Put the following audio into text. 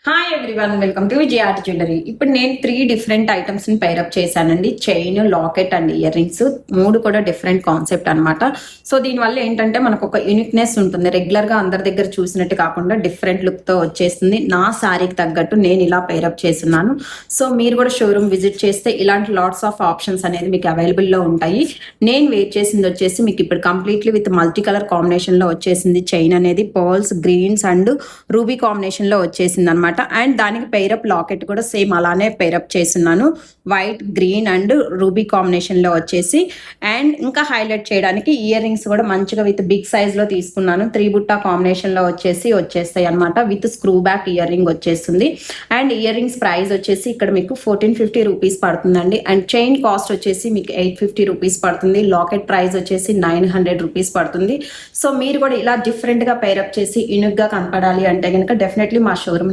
Hi everyone, welcome to Vijaya art jewellery. ఇప్పుడు నేను 3 different items ని పైరప్ చేశానండి. Chain, locket and ear rings. 3 కూడా డిఫరెంట్ కాన్సెప్ట్ అనమాట. సో దీనివల్ల ఏంటంటే మనకు ఒక యూనిక్నెస్ ఉంటుంది. రెగ్యులర్ గా అందరి దగ్గర చూసినట్టు కాకుండా డిఫరెంట్ లుక్ తో వచ్చేస్తుంది. నా శారీకి తగ్గట్టు నేను ఇలా పైరప్ చేస్తున్నాను. సో మీరు కూడా షోరూమ్ విజిట్ చేస్తే ఇలాంటి లాట్స్ ఆఫ్ ఆప్షన్స్ అనేది మీకు అవైలబుల్ లో ఉంటాయి. నేను వెయిట్ చేసింది వచ్చేసి మీకు ఇప్పుడు completely with multi colour combination లో వచ్చేసింది. చైన్ అనేది pearls, greens and ruby combination లో వచ్చేసింది అనమాట. అండ్ దానికి పైరప్ లాకెట్ కూడా సేమ్ అలానే పైరప్ చేస్తున్నాను. White, green and ruby combination లో వచ్చేసి. అండ్ ఇంకా హైలైట్ చేయడానికి ఇయర్ రింగ్స్ కూడా మంచిగా విత్ బిగ్ సైజ్ లో తీసుకున్నాను. 3 బుట్టా కాంబినేషన్ లో వచ్చేస్తాయి అనమాట. With screw back ear ring వచ్చేస్తుంది. అండ్ ఇయర్ రింగ్స్ ప్రైస్ వచ్చేసి ఇక్కడ మీకు 1450 రూపీస్ పడుతుందండి. అండ్ చైన్ కాస్ట్ వచ్చేసి మీకు 850 రూపీస్ పడుతుంది. లాకెట్ ప్రైస్ వచ్చేసి 900 రూపీస్ పడుతుంది. సో మీరు కూడా ఇలా డిఫరెంట్ గా పైరప్ చేసి యూనిక్ గా కనపడాలి అంటే కనుక డెఫినెట్లీ మా షోరూమ్